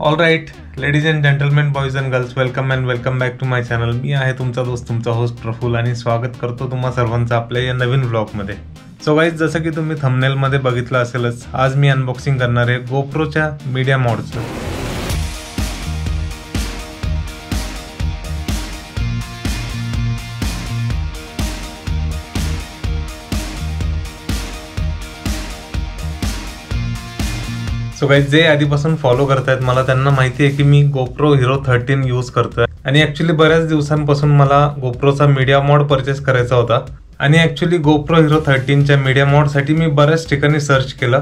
All right ladies and gentleman, boys and girls, welcome back to my channel. मी आहे तुमचा दोस्त, तुमचा होस्ट प्रफुल, आणि स्वागत करतो तुम्हा सर्वांचं आपल्या या नवीन व्लॉगमध्ये. सो गाईज, जसं की तुम्ही थंबनेलमध्ये बघितलं असेलच, आज मी अनबॉक्सिंग करणार आहे गोप्रोच्या मीडिया मॉडचं. सो गाईज, जे आधीपासून फॉलो करतायत मला त्यांना माहिती आहे की मी गोप्रो हिरो 13 यूज करतोय. आणि ऍक्च्युली बऱ्याच दिवसांपासून मला गोप्रोचा मीडिया मॉड परचेस करायचा होता. आणि ऍक्च्युली गोप्रो हिरो 13च्या मीडिया मॉडसाठी मी बऱ्याच ठिकाणी सर्च केलं,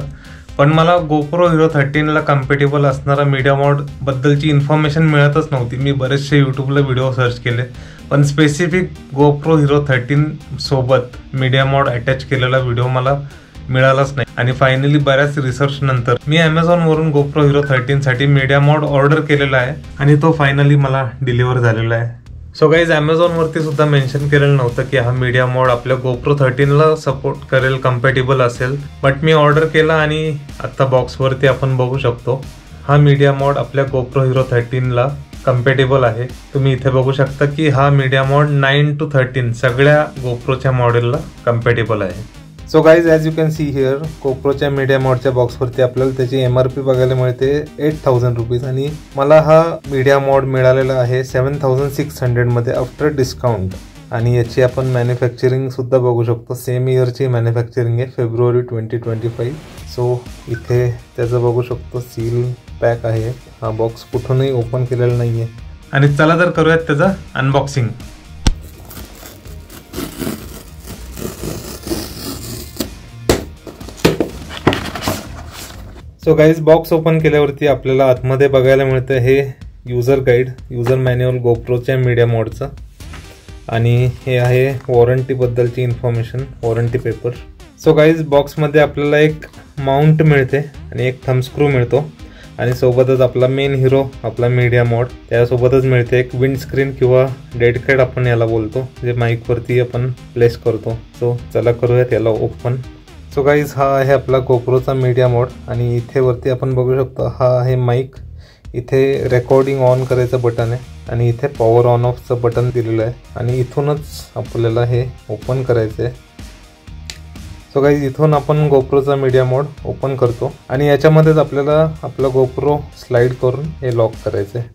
पण मला गोप्रो हिरो 13ला कम्पॅटेबल असणारा मीडिया मॉड बद्दलची इन्फॉर्मेशन मिळतच नव्हती. मी बरेचसे यूट्यूबला व्हिडिओ सर्च केले, पण स्पेसिफिक गोप्रो हिरो 13 सोबत मीडिया मॉड अटॅच केलेला व्हिडिओ मला मिळालाच नाही. आणि फायनली बऱ्याच रिसर्च नंतर मी Amazon वरून गोप्रो हिरो 13 साठी मीडिया मॉड ऑर्डर केलेला आहे आणि तो फायनली मला डिलिव्हर झालेला आहे. सो गाईज, Amazon वरती सुद्धा मेन्शन केलेलं नव्हतं की हा मीडिया मॉड आपल्या गोप्रो 13ला सपोर्ट करेल, कम्पॅटेबल असेल. बट मी ऑर्डर केला आणि आता बॉक्सवरती आपण बघू शकतो हा मीडिया मॉड आपल्या गोप्रो हिरो 13ला कम्पॅटेबल आहे. तुम्ही इथे बघू शकता की हा मीडिया मॉड 9 to 13 सगळ्या गोप्रोच्या मॉडेलला कम्पॅटेबल आहे. So guys, as you can see here, गोप्रोच्या मीडिया मॉडच्या बॉक्सवरती आपल्याला त्याची MRP बघायला मिळते 8,000 रुपीज, आणि मला हा मीडिया मॉड मिळालेला आहे 7,600 मध्ये आफ्टर डिस्काउंट. आणि याची आपण मॅन्युफॅक्चरिंग सुद्धा बघू शकतो. सेम इयरची मॅन्युफॅक्चरिंग आहे, फेब्रुवारी 2025. सो इथे त्याचं बघू शकतो सील पॅक आहे. हा बॉक्स कुठूनही ओपन केलेला नाहीये. आणि चला तर करूयात त्याचं unboxing. So guys, box open केल्यावरती आपल्याला आतमध्ये बघायला मिळतं हे युजर गाईड, युजर मॅन्युअल गोप्रोच्या मीडिया मॉडचं. आणि हे आहे वॉरंटीबद्दलची information, warranty paper. So guys, बॉक्समध्ये आपल्याला एक माउंट मिळते आणि एक थंबस्क्रू मिळतो, आणि सोबतच आपला मेन हिरो, आपला मीडिया मॉड, त्यासोबतच मिळते एक विंडस्क्रीन किंवा डेड कॅट आपण याला बोलतो, जे माईकवरती आपण प्लेस करतो. सो चला करूयात याला ओपन. सो गाईज, हा आहे आपला गोप्रोचा मीडिया मॉड, आणि इथे वरती आपण बघू शकतो हा आहे माईक. इथे रेकॉर्डिंग ऑन करायचं बटन आहे, आणि इथे पॉवर ऑन ऑफचं बटन दिलेलं आहे, आणि इथूनच आपल्याला हे ओपन करायचं आहे. सो गाईज, इथून आपण गोप्रोचा मीडिया मॉड ओपन करतो, आणि याच्यामध्येच आपल्याला आपला गोप्रो स्लाइड करून हे लॉक करायचं आहे.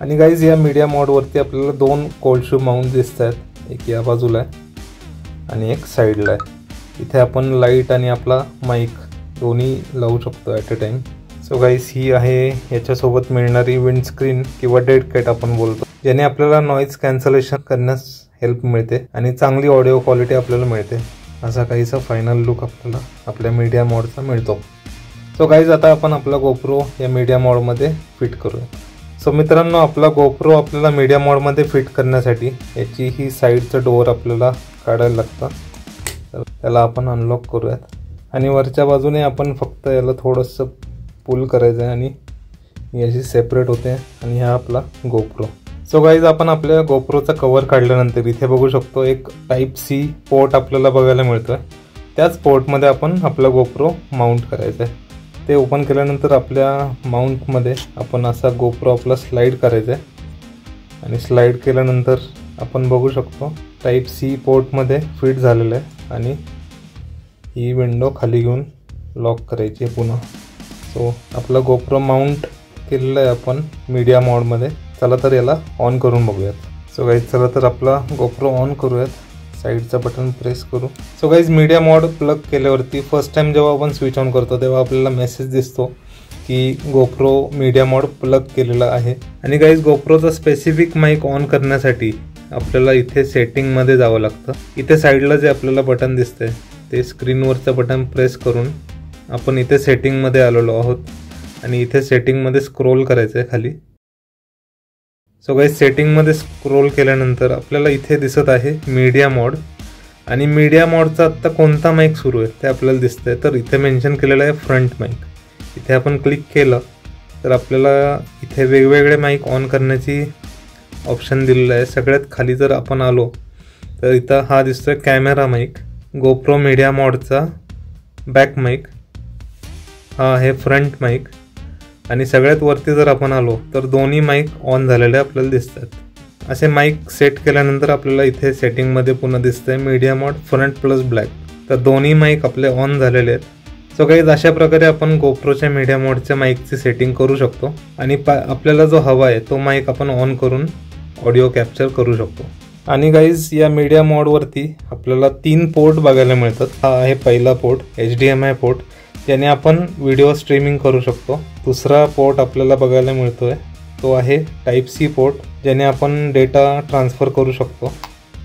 आणि गाईज, या मीडिया मॉडवरती आपल्याला 2 कोल्ड शू माउंट दिसत आहेत, एक या बाजूला आहे आणि एक साईडला आहे. इथे आपण लाईट आणि आपला माईक दोन्ही लावू शकतो at a time. So guys, ही आहे याच्यासोबत मिळणारी विंडस्क्रीन किंवा डेड कॅट आपण बोलतो, ज्याने आपल्याला नॉईज कॅन्सलेशन करण्यास हेल्प मिळते आणि चांगली ऑडिओ क्वालिटी आपल्याला मिळते. असा काहीसा फायनल लुक आपल्याला आपल्या मीडिया मॉडचा मिळतो. सो गाईज, आता आपण आपला गोप्रो या मीडिया मॉडमध्ये फिट करूया. सो मित्रांनो, आपला गोप्रो आपल्याला मीडिया मॉडमध्ये फिट करण्यासाठी याची ही साईडचं डोअर आपल्याला काढायला लागतं. त्याला आपण अनलॉक करूयात, आणि वरच्या बाजूने आपण फक्त याला थोडंसं पुल करायचं आहे आणि याची सेपरेट होते, आणि हा आपला गोप्रो. सो गाईज, आपण आपल्या गोप्रोचा कव्हर काढल्यानंतर इथे बघू शकतो एक Type-C पोर्ट आपल्याला बघायला मिळतोय. त्याच पोर्टमध्ये आपण आपला गोप्रो माउंट करायचं आहे. ते ओपन केल्यानंतर आपल्या माउंटमध्ये आपण असा गोप्रो आपला स्लाईड करायचा आहे, आणि स्लाईड केल्यानंतर आपण बघू शकतो Type-C पोर्टमध्ये फिट झालेलं आहे, आणि ही विंडो खाली घेऊन लॉक करायची आहे पुन्हा. सो आपला गोप्रो माउंट केलेला आहे आपण मीडिया मॉडमध्ये. चला तर याला ऑन करून बघूयात. सो गाईज, चला तर आपला गोप्रो ऑन करूयात. साईडचा बटन प्रेस करू. So guys, media mod plug केल्यावरती फर्स्ट टाइम जेव्हा आपण स्विच ऑन करतो तेव्हा आपल्याला मेसेज दिसतो की गोप्रो मीडिया मॉड प्लग केलेला आहे. आणि गाईज, गोप्रोचा स्पेसिफिक माईक ऑन करण्यासाठी आपल्याला इथे सेटिंगमध्ये जावं लागतं. इथे साईडला जे आपल्याला बटन दिसतंय ते स्क्रीनवरचं बटन प्रेस करून आपण इथे सेटिंगमध्ये आलेलो आहोत, आणि इथे सेटिंगमध्ये स्क्रोल करायचं आहे खाली. सो गाईज, सेटिंगमध्ये स्क्रोल केल्यानंतर आपल्याला इथे दिसत आहे मीडिया मॉड, आणि मीडिया मॉडचा आत्ता कोणता माईक सुरू आहे ते आपल्याला दिसतंय. तर इथे मेन्शन केलेलं आहे फ्रंट माईक. इथे आपण क्लिक केलं तर आपल्याला इथे वेगवेगळे माईक ऑन करण्याची ऑप्शन दिलेलं आहे. सगळ्यात खाली जर आपण आलो तर इथं हा दिसतोय कॅमेरा माईक, गोप्रो मीडिया मॉडचा बॅक माईक, हा आहे फ्रंट माईक, आणि सगळ्यात वरती जर आपण आलो तर दोन्ही माईक ऑन झालेले आपल्याला दिसतात। असे माईक सेट केल्यानंतर आपल्याला इथे सेटिंगमध्ये पुन्हा दिसतंय मीडिया मोड फ्रंट प्लस ब्लॅक, तर दोन्ही माईक आपले ऑन झालेले आहेत। सो गाईज अशा प्रकारे आपण गोप्रोच्या मीडिया मोडच्या माईकची सेटिंग करू शकतो आणि आपल्याला जो हवा आहे तो माईक आपण ऑन करून ऑडिओ कॅप्चर करू शकतो। आणि गाईज या मीडिया मोडवरती आपल्याला 3 पोर्ट बघायला मिळतात। हा आहे पहिला पोर्ट HDMI पोर्ट, ज्याने आपण व्हिडिओ स्ट्रीमिंग करू शकतो। दुसरा पोर्ट आपल्याला बघायला मिळतोय तो आहे Type-C पोर्ट, ज्याने आपण डेटा ट्रान्सफर करू शकतो।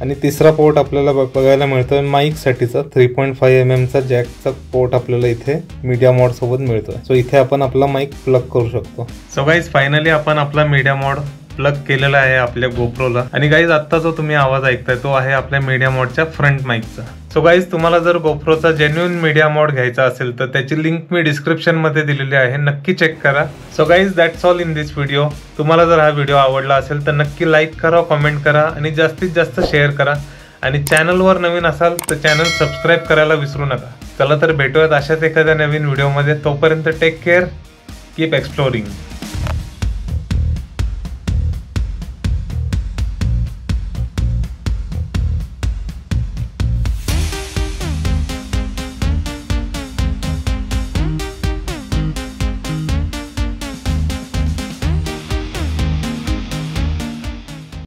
आणि तिसरा पोर्ट आपल्याला बघायला मिळतोय माईकसाठीचा 3.5 mm चा जॅकचा पोर्ट आपल्याला इथे मीडिया मोड सोबत मिळतोय। सो इथे आपण आपला माईक प्लग करू शकतो। सो गाईज फायनली आपण आपला मीडिया मोड प्लग केलेला आहे आपल्या गोप्रोला। आणि गाईज आत्ता जो तुम्ही आवाज ऐकताय तो आहे आपल्या मीडिया मोडच्या फ्रंट माईकचा। सो गाईज तुम्हाला जर गोप्रोचा जेन्युइन मीडिया मोड घ्यायचा असेल तर त्याची लिंक मी डिस्क्रिप्शन मध्ये दिलेली आहे, नक्की चेक करा। So guys that's all in this video. तुम्हाला जर हा व्हिडिओ आवडला असेल तर नक्की लाईक करा, कमेंट करा आणि जास्तीत जास्त शेअर करा। आणि चॅनलवर नवीन असाल तर चॅनल सबस्क्राईब करायला विसरू नका। चला तर भेटूयात अशाच एखाद्या नवीन व्हिडिओमध्ये, तोपर्यंत टेक केअर, कीप एक्सप्लोरिंग।